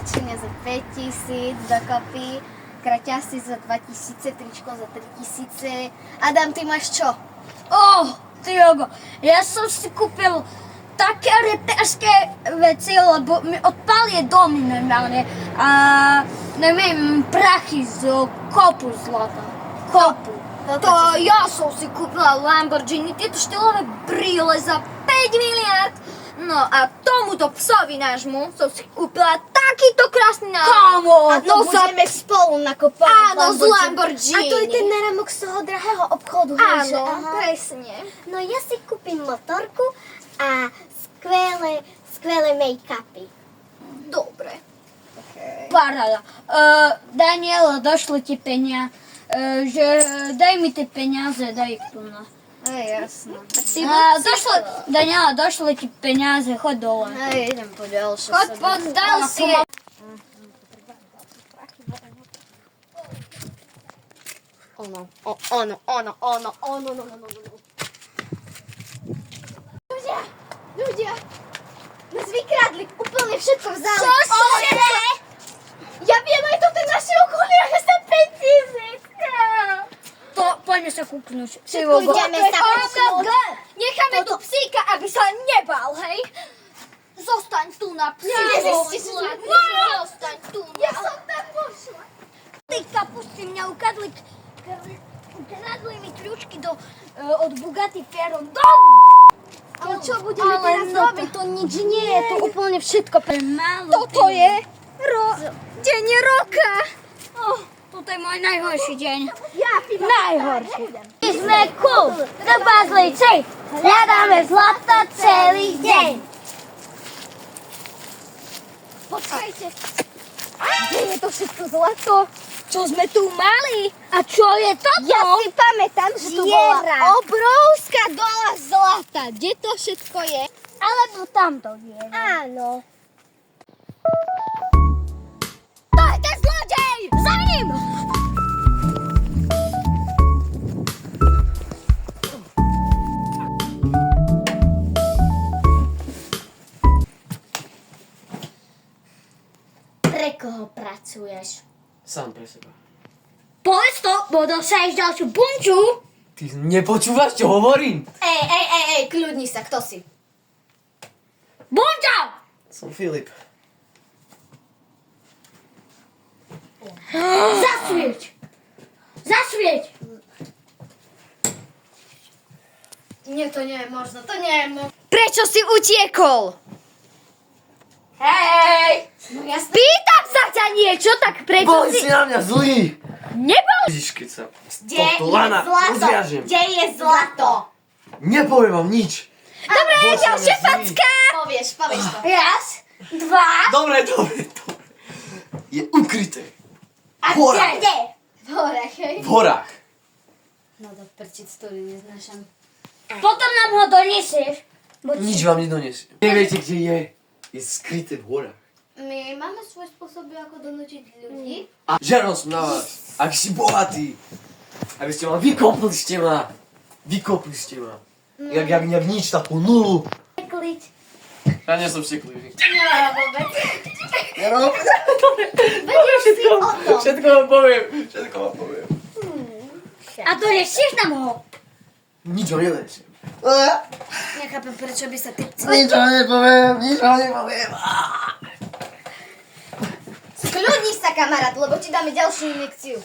oblačenie za 5000 dokopy, kraťasy za 2000, tričko za 3000. Adam, ty máš čo? Tiogo, ja som si kúpil také reperské veci, lebo mi odpalie domy normálne. A neviem, prachy z kopu zlata. Kopu. To ja som si kúpila Lamborghini, tieto štýlové brýle za 5 miliard. No a tomuto psovi nášmu som si kúpila takýto krásny náramok. Kámo, no budeme spolu nakupovať Áno, z Lamborghini. A to je ten náramok z toho drahého obchodu. Áno, Aha. presne. No ja si kúpim motorku a skvelé make-upy. Dobre. Paráda. Daniela, došli ti že daj mi tie peniaze, daj ich tu na. Jasné. Daniela, došli ti peniaze, choď dole. Idem po ďalšie. Choď pod ďalšie. Ono. Ľudia, nás vykradli, úplne všetko vzali. Čože? Ja viem, aj toto naše okolie, za 5000. To poďme sa kúknuť. Ideme sa kúknuť. Necháme tu psíka, aby sa nebal, hej? Zostaň tu na psíku. Zostaň tu na. Ja som tam pošla. Ty kapusty mňa ukradli mi kľúčky od Bugatti Veyron. Ale čo budeme teraz robiť? To nič nie je, to úplne všetko Toto je deň roka. Toto je môj najhorší deň. Najhorší. My sme cool, trpazlíci. Hľadáme zlato celý deň. Počkajte. Kde je to všetko zlato? Čo sme tu mali? A čo je toto? Ja si pamätám, že to bola obrovská dola zlata. Kde to všetko je? Alebo tamto je. Áno. To je ten zlodej! Za ním! Pre koho pracuješ? Sám pre seba. Povedz to, bo dostaneš ďalšiu bunču. Ty nepočúvaš, čo hovorím? Ej, kľudni sa, kto si? Bunča! Som Filip. Zasvieť! Zasvieť! Nie, to nie je možno, to nie je možno. Prečo si utiekol? Hej! No jasne. Pýtam sa ťa niečo, tak prečo Boli si... si na mňa zlý! Nebol? Ježiš, keď sa z Kde tohto je lana zlato? rozviažem. Kde je zlato? Nepoviem vám nič. Dobre, Bol si na ďalšia mňa zlý. facka! Povieš to. Raz, dva... Dobre. Je ukryté. A V horách. kde? V horách, hej? V horách. No to prčic, ktorý neznášam. Potom nám ho donesieš. Nič vám nedonesie. Neviete, kde je. Je skryté v horách. My máme svoj spôsob, ako donútiť ľudí. A žerol som na vás. Ak si bohatý. Aby ste ma vykopli ste ma. Vykopli ste ma. Jak nič, takú nulu. Kliť. Ja nie som šteklivý. No, vôbec. Dobre, si o tom. všetko vám poviem. A donesieš nám ho. Nič ho nenesiem. Nechápem, prečo by sa ty... Nič ho nepoviem. Skľudni sa, kamarát, lebo ti dáme ďalšiu injekciu.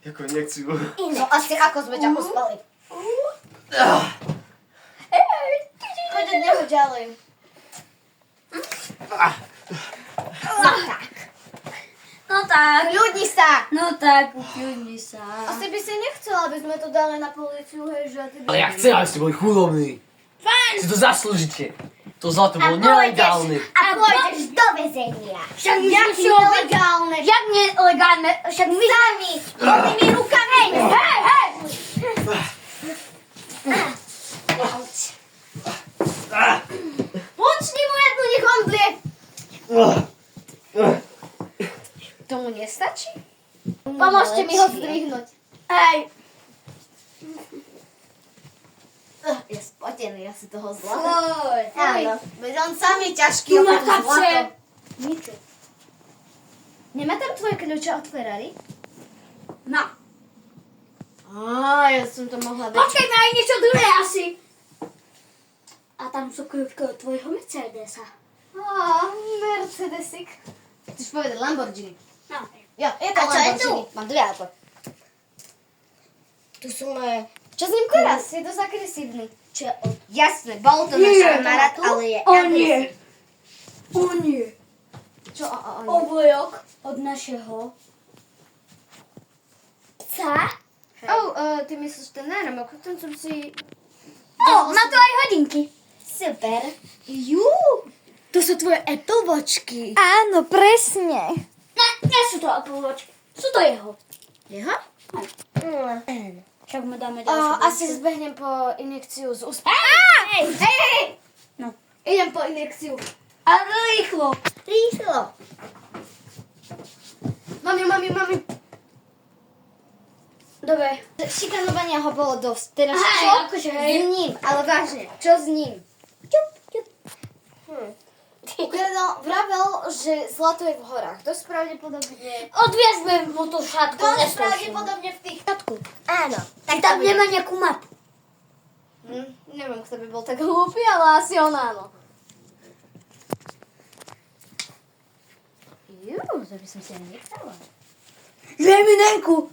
Ako injekciu. No asi ako sme ťa uspali. Choď od neho ďalej. No tak. Kľudni sa. No tak, ukľudni sa. Asi by si nechcela, aby sme to dali na políciu, hej, že ty by... Ale ja chcem, aby ste boli chudobní. Fajn. Si to zaslúžite. To zlato bolo nelegálne. A pôjdeš do väzenia. Však my Jak sme si objednali. nelegálne. Jak nelegálne? Však my Sami. S plnými rukami. Hej! Počni mu jednu, nech on vlie. Tomu nestačí? Pomôžte mi ho zdvihnúť. Hej! Je spotený asi toho zlata. Fuj. Áno, veď on sám je ťažký Tu ako ma to kapse. zlato. Ničo. Nemá tam tvoje kľúče od Ferrari? No. Á, ja som to mohla dať. Počkaj, aj niečo druhé asi. A tam sú kľúčky od tvojho Mercedesa. Á, Mercedesik. Chceš povedať Lamborghini? No. Jo, je to A čo je Lamborghini. Mám dve auto. Tu sú moje... Čo s ním teraz? Je dosť agresívny. Čo je od... Jasné, bol to Nie, náš kamarát, ale je O agresívny. nie. O nie. Čo o nie? Oblojok od našeho psa. Ty myslíš ten náramok, ten som si... Má to aj hodinky. Super. Jú, to sú tvoje Apple-vočky. Áno, presne. Nie sú to apoločky. Sú to jeho. Jeho? Však mu dáme ďalšiu. Asi zbehnem po injekciu z úspa. Hej! No. Idem po injekciu. Ale rýchlo. Rýchlo. Mami. Dobre. Šikanovania ho bolo dosť. Teraz Hej, čo akože s hej. ním? Ale vážne, čo s ním? Vravel, že zlato je v horách. Dosť pravdepodobne... Odviezme mu to šatku. Dosť pravdepodobne v tých... Áno. Tak tam nemá nejakú mapu. Neviem, kto by bol tak hlúpy, ale asi on áno. Jú, to by som si ani nechcela. Že mi Nenku.